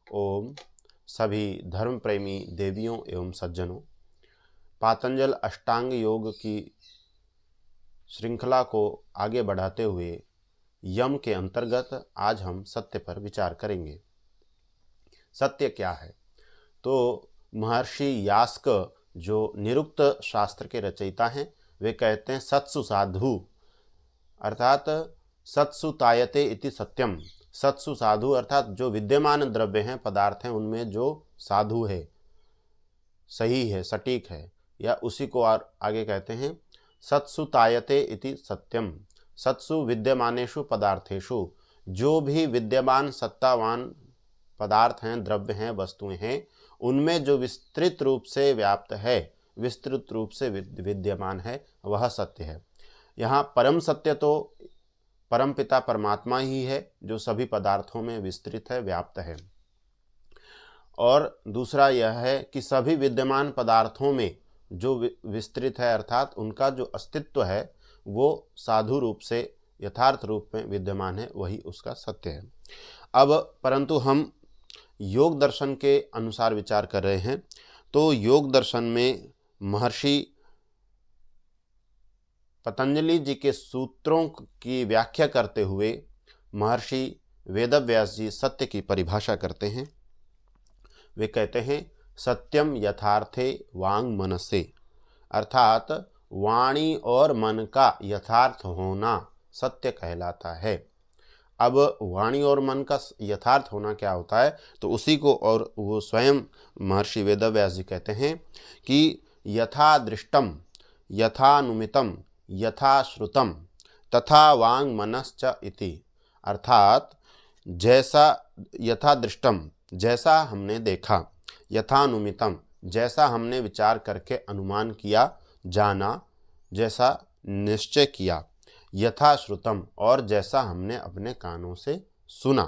ओम सभी धर्म प्रेमी देवियों एवं सज्जनों, पातंजल अष्टांग योग की श्रृंखला को आगे बढ़ाते हुए यम के अंतर्गत आज हम सत्य पर विचार करेंगे। सत्य क्या है? तो महर्षि यास्क जो निरुक्त शास्त्र के रचयिता हैं, वे कहते हैं सत्सु साधु, अर्थात सत्सु तायते इति सत्यम। सत्सु साधु अर्थात जो विद्यमान द्रव्य हैं, पदार्थ हैं, उनमें जो साधु है, सही है, सटीक है, या उसी को और आगे कहते हैं सत्सु तायते इति सत्यम। सत्सु विद्यमानेषु पदार्थेषु, जो भी विद्यमान सत्तावान पदार्थ हैं, द्रव्य हैं, वस्तुएं हैं, उनमें जो विस्तृत रूप से व्याप्त है, विस्तृत रूप से विद्यमान है, वह सत्य है। यहाँ परम सत्य तो परमपिता परमात्मा ही है, जो सभी पदार्थों में विस्तृत है, व्याप्त है। और दूसरा यह है कि सभी विद्यमान पदार्थों में जो विस्तृत है, अर्थात उनका जो अस्तित्व है वो साधु रूप से यथार्थ रूप में विद्यमान है, वही उसका सत्य है। अब परंतु हम योग दर्शन के अनुसार विचार कर रहे हैं, तो योग दर्शन में महर्षि पतंजलि जी के सूत्रों की व्याख्या करते हुए महर्षि वेदव्यास जी सत्य की परिभाषा करते हैं। वे कहते हैं सत्यम यथार्थे वांग मनसे, अर्थात वाणी और मन का यथार्थ होना सत्य कहलाता है। अब वाणी और मन का यथार्थ होना क्या होता है, तो उसी को और वो स्वयं महर्षि वेदव्यास जी कहते हैं कि यथा दृष्टम यथानुमितम यथा श्रुतम तथा वांग मनश्च इति, अर्थात जैसा यथा दृष्टम, जैसा हमने देखा, यथानुमितम, जैसा हमने विचार करके अनुमान किया, जाना, जैसा निश्चय किया, यथा श्रुतम, और जैसा हमने अपने कानों से सुना,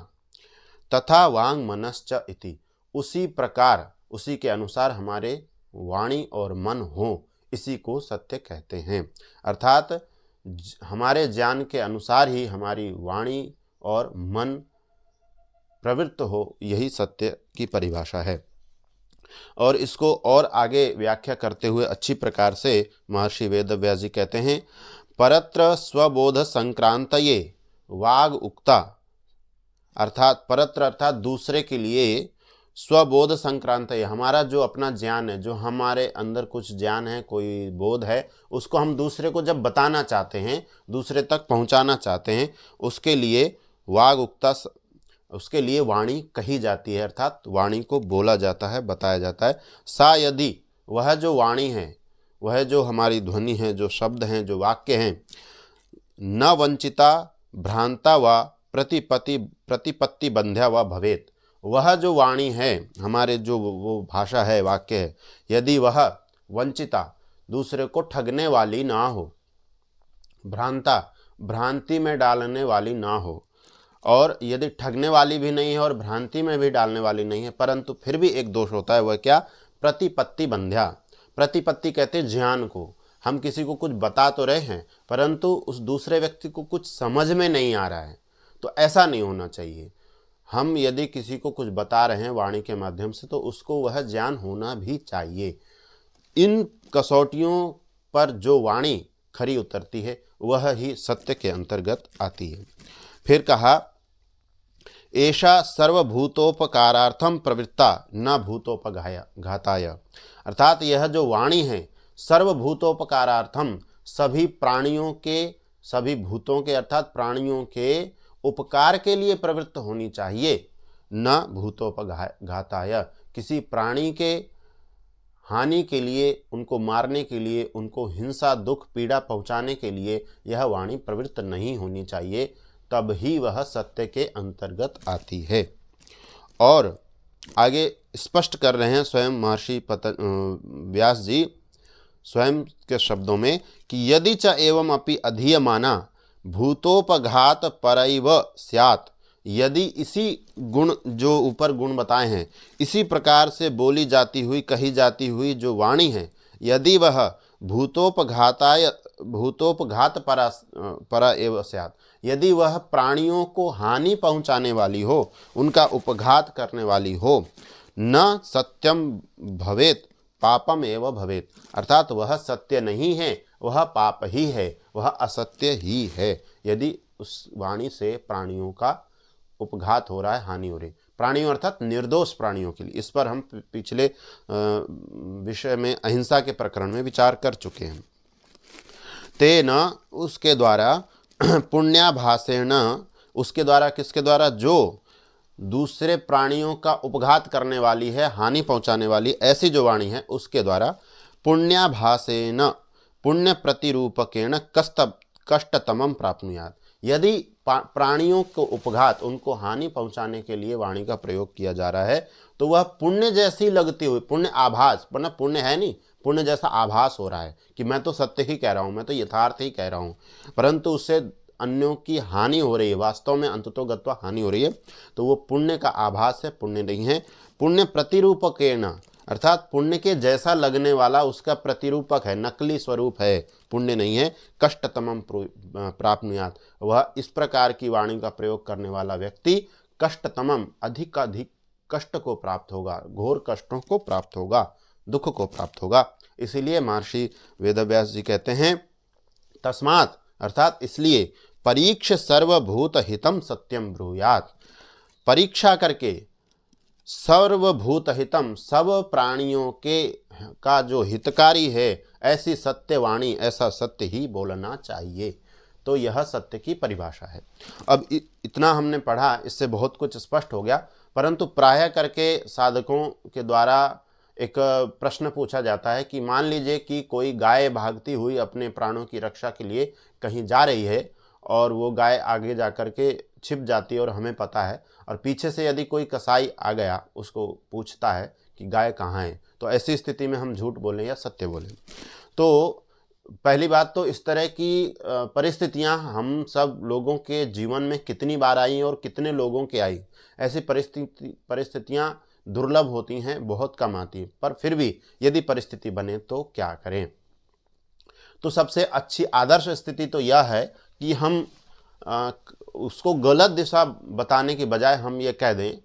तथा वांग मनश्च इति, उसी प्रकार उसी के अनुसार हमारे वाणी और मन हो, इसी को सत्य कहते हैं। अर्थात हमारे ज्ञान के अनुसार ही हमारी वाणी और मन प्रवृत्त हो, यही सत्य की परिभाषा है। और इसको और आगे व्याख्या करते हुए अच्छी प्रकार से महर्षि वेदव्यास जी कहते हैं परत्र स्वबोध संक्रांतये वाग उक्ता, अर्थात परत्र अर्थात दूसरे के लिए, स्वबोध संक्रांत है, हमारा जो अपना ज्ञान है, जो हमारे अंदर कुछ ज्ञान है, कोई बोध है, उसको हम दूसरे को जब बताना चाहते हैं, दूसरे तक पहुंचाना चाहते हैं, उसके लिए वाग उक्ता, उसके लिए वाणी कही जाती है, अर्थात वाणी को बोला जाता है, बताया जाता है। सा यदि, वह जो वाणी है, वह जो हमारी ध्वनि है, जो शब्द हैं, जो वाक्य हैं, न वंचिता भ्रांता व प्रतिपत्ति बंध्या व भवेत, वह जो वाणी है, हमारे जो वो भाषा है, वाक्य है, यदि वह वंचिता, दूसरे को ठगने वाली ना हो, भ्रांता, भ्रांति में डालने वाली ना हो, और यदि ठगने वाली भी नहीं है और भ्रांति में भी डालने वाली नहीं है, परंतु फिर भी एक दोष होता है, वह क्या? प्रतिपत्ति बंध्या। प्रतिपत्ति कहते हैं ज्ञान को। हम किसी को कुछ बता तो रहे हैं, परंतु उस दूसरे व्यक्ति को कुछ समझ में नहीं आ रहा है, तो ऐसा नहीं होना चाहिए। हम यदि किसी को कुछ बता रहे हैं वाणी के माध्यम से, तो उसको वह ज्ञान होना भी चाहिए। इन कसौटियों पर जो वाणी खरी उतरती है, वह ही सत्य के अंतर्गत आती है। फिर कहा एषा सर्वभूतोपकारार्थम प्रवृत्ता न भूतोपघाताय, अर्थात यह जो वाणी है सर्वभूतोपकारार्थम, सभी प्राणियों के, सभी भूतों के अर्थात प्राणियों के उपकार के लिए प्रवृत्त होनी चाहिए, न भूतोपघाताय, किसी प्राणी के हानि के लिए, उनको मारने के लिए, उनको हिंसा दुख पीड़ा पहुंचाने के लिए यह वाणी प्रवृत्त नहीं होनी चाहिए, तब ही वह सत्य के अंतर्गत आती है। और आगे स्पष्ट कर रहे हैं स्वयं महर्षि व्यास जी स्वयं के शब्दों में कि यदि च एवं अपि अधीयमाना भूतोपघात परैव स्यात्, यदि इसी गुण जो ऊपर गुण बताए हैं, इसी प्रकार से बोली जाती हुई, कही जाती हुई जो वाणी है, यदि वह भूतोपघात परा एव स्यात्, यदि वह प्राणियों को हानि पहुंचाने वाली हो, उनका उपघात करने वाली हो, न सत्यम भवेत पापम एव भवेत, अर्थात वह सत्य नहीं है, वह पाप ही है, वह असत्य ही है, यदि उस वाणी से प्राणियों का उपघात हो रहा है, हानि हो रही है। प्राणियों अर्थात निर्दोष प्राणियों के लिए। इस पर हम पिछले विषय में अहिंसा के प्रकरण में विचार कर चुके हैं। तेन, उसके द्वारा, पुण्याभासेन, उसके द्वारा, किसके द्वारा, जो दूसरे प्राणियों का उपघात करने वाली है, हानि पहुंचाने वाली ऐसी जो वाणी है, उसके द्वारा पुण्याभासेन, पुण्य प्रतिरूपकेण कष्टतमम प्राप्नुयात्, यदि प्राणियों को उपघात, उनको हानि पहुंचाने के लिए वाणी का प्रयोग किया जा रहा है, तो वह पुण्य जैसी लगती हुई, पुण्य आभास, वरना पुण्य है नहीं, पुण्य जैसा आभास हो रहा है कि मैं तो सत्य ही कह रहा हूं, मैं तो यथार्थ ही कह रहा हूं, परंतु उससे अन्यों की हानि हो रही है, वास्तव में अंततोगत्वा हानि हो रही है, तो वो पुण्य का आभास है, पुण्य नहीं है। पुण्य प्रतिरूपकेण, अर्थात पुण्य के जैसा लगने वाला उसका प्रतिरूपक है, नकली स्वरूप है, पुण्य नहीं है। कष्टतमम प्राप्नुयात्, वह इस प्रकार की वाणी का प्रयोग करने वाला व्यक्ति कष्टतमम, अधिक कष्ट को प्राप्त होगा, घोर कष्टों को प्राप्त होगा, दुख को प्राप्त होगा। इसीलिए महर्षि वेदव्यास जी कहते हैं, तस्मात्, अर्थात इसलिए, परीक्ष सर्वभूत हितम सत्यम ब्रूयात्, परीक्षा करके सर्वभूत हितम, सब प्राणियों के का जो हितकारी है, ऐसी सत्यवाणी, ऐसा सत्य ही बोलना चाहिए। तो यह सत्य की परिभाषा है। अब इतना हमने पढ़ा, इससे बहुत कुछ स्पष्ट हो गया, परंतु प्रायः करके साधकों के द्वारा एक प्रश्न पूछा जाता है कि मान लीजिए कि कोई गाय भागती हुई अपने प्राणों की रक्षा के लिए कहीं जा रही है, और वो गाय आगे जा कर के छिप जाती है और हमें पता है, और पीछे से यदि कोई कसाई आ गया, उसको पूछता है कि गाय कहाँ है, तो ऐसी स्थिति में हम झूठ बोलें या सत्य बोलें? तो पहली बात तो इस तरह की परिस्थितियां हम सब लोगों के जीवन में कितनी बार आई और कितने लोगों के आई, ऐसी परिस्थितियां दुर्लभ होती हैं, बहुत कम आती हैं, पर फिर भी यदि परिस्थिति बने तो क्या करें? तो सबसे अच्छी आदर्श स्थिति तो यह है कि हम उसको गलत दिशा बताने के बजाय हम ये कह दें,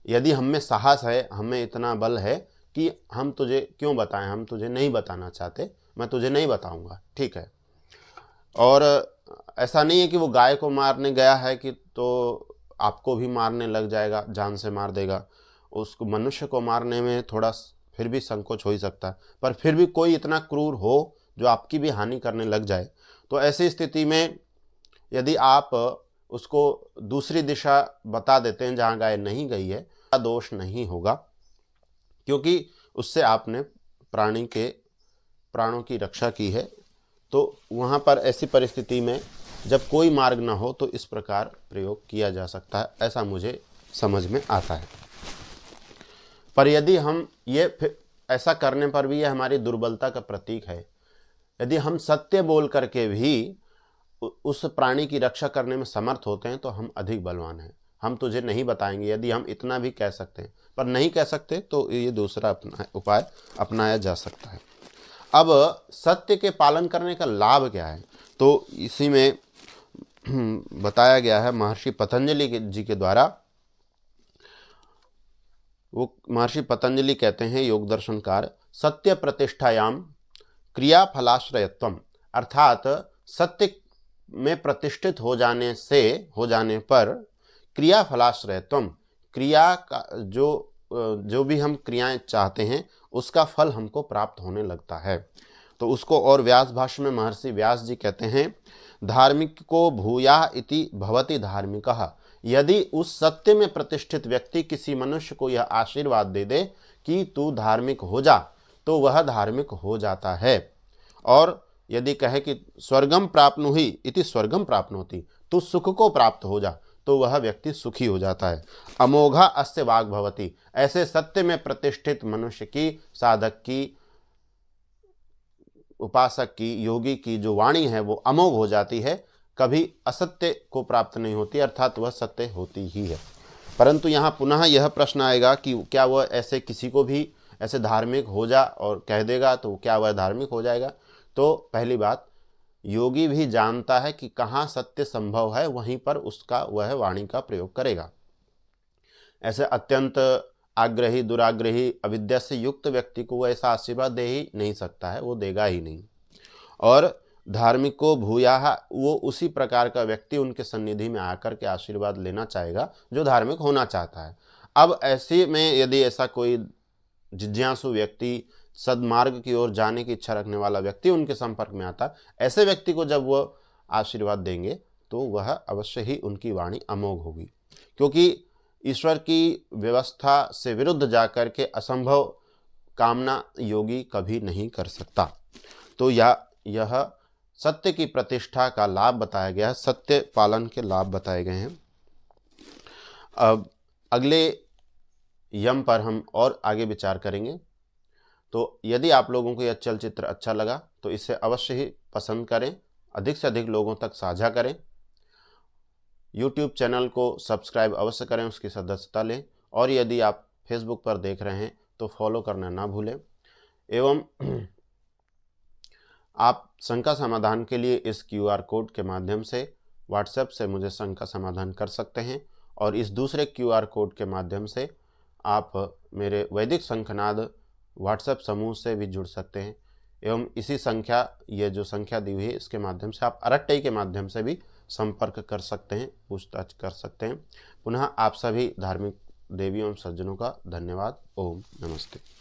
यदि हम में साहस है, हमें इतना बल है कि हम तुझे क्यों बताएं, हम तुझे नहीं बताना चाहते, मैं तुझे नहीं बताऊंगा, ठीक है। और ऐसा नहीं है कि वो गाय को मारने गया है कि तो आपको भी मारने लग जाएगा, जान से मार देगा। उसको, मनुष्य को मारने में थोड़ा फिर भी संकोच हो ही सकता है, पर फिर भी कोई इतना क्रूर हो जो आपकी भी हानि करने लग जाए, तो ऐसी स्थिति में यदि आप उसको दूसरी दिशा बता देते हैं जहाँ गाय नहीं गई है, दोष नहीं होगा, क्योंकि उससे आपने प्राणों की रक्षा की है। तो वहाँ पर ऐसी परिस्थिति में जब कोई मार्ग ना हो तो इस प्रकार प्रयोग किया जा सकता है, ऐसा मुझे समझ में आता है। पर यदि हम ये फिर ऐसा करने पर भी यह हमारी दुर्बलता का प्रतीक है। यदि हम सत्य बोल करके भी उस प्राणी की रक्षा करने में समर्थ होते हैं तो हम अधिक बलवान हैं। हम तुझे नहीं बताएंगे, यदि हम इतना भी कह सकते हैं, पर नहीं कह सकते तो ये दूसरा उपाय अपनाया जा सकता है। अब सत्य के पालन करने का लाभ क्या है, तो इसी में बताया गया है महर्षि पतंजलि जी के द्वारा। वो महर्षि पतंजलि कहते हैं, योग दर्शनकार, सत्य प्रतिष्ठायाम क्रिया फलाश्रयत्वम, अर्थात सत्य में प्रतिष्ठित हो जाने पर क्रिया फलाश्रयत्वम, क्रिया का जो भी हम क्रियाएं चाहते हैं उसका फल हमको प्राप्त होने लगता है। तो उसको और व्यास भाष्य में महर्षि व्यास जी कहते हैं, धार्मिक को भूयाः इति भवति धार्मिकः, यदि उस सत्य में प्रतिष्ठित व्यक्ति किसी मनुष्य को यह आशीर्वाद दे दे कि तू धार्मिक हो जा, तो वह धार्मिक हो जाता है। और यदि कहे कि स्वर्गम प्राप्नुहि इति स्वर्गम प्राप्नोति, तू सुख को प्राप्त हो जा, तो वह व्यक्ति सुखी हो जाता है। अमोघा अस्य वाग् भवति, ऐसे सत्य में प्रतिष्ठित मनुष्य की, साधक की, उपासक की, योगी की जो वाणी है वो अमोघ हो जाती है, कभी असत्य को प्राप्त नहीं होती, अर्थात वह सत्य होती ही है। परंतु यहाँ पुनः यह प्रश्न आएगा कि क्या वह ऐसे किसी को भी ऐसे धार्मिक हो जा और कह देगा तो क्या वह धार्मिक हो जाएगा? तो पहली बात, योगी भी जानता है कि कहाँ सत्य संभव है, वहीं पर उसका वह वाणी का प्रयोग करेगा। ऐसे अत्यंत आग्रही, दुराग्रही, अविद्या से युक्त व्यक्ति को वो ऐसा आशीर्वाद दे ही नहीं सकता है, वो देगा ही नहीं। और धार्मिको भूयाः, वो उसी प्रकार का व्यक्ति उनके सन्निधि में आकर के आशीर्वाद लेना चाहेगा जो धार्मिक होना चाहता है। अब ऐसे में यदि ऐसा कोई जिज्ञासु व्यक्ति, सद्मार्ग की ओर जाने की इच्छा रखने वाला व्यक्ति उनके संपर्क में आता, ऐसे व्यक्ति को जब वो आशीर्वाद देंगे तो वह अवश्य ही उनकी वाणी अमोघ होगी, क्योंकि ईश्वर की व्यवस्था से विरुद्ध जाकर के असंभव कामना योगी कभी नहीं कर सकता। तो यह सत्य की प्रतिष्ठा का लाभ बताया गया है, सत्य पालन के लाभ बताए गए हैं। अब अगले यम पर हम और आगे विचार करेंगे। तो यदि आप लोगों को यह चलचित्र अच्छा लगा तो इसे अवश्य ही पसंद करें, अधिक से अधिक लोगों तक साझा करें। YouTube चैनल को सब्सक्राइब अवश्य करें, उसकी सदस्यता लें, और यदि आप फेसबुक पर देख रहे हैं तो फॉलो करना ना भूलें। एवं आप शंका समाधान के लिए इस QR कोड के माध्यम से व्हाट्सएप से मुझे शंका समाधान कर सकते हैं, और इस दूसरे QR कोड के माध्यम से आप मेरे वैदिक शंखनाद व्हाट्सएप समूह से भी जुड़ सकते हैं। एवं इसी संख्या, ये जो संख्या दी हुई है, इसके माध्यम से आप अरट्टई के माध्यम से भी संपर्क कर सकते हैं, पूछताछ कर सकते हैं। पुनः आप सभी धार्मिक देवियों एवं सज्जनों का धन्यवाद। ओम नमस्ते।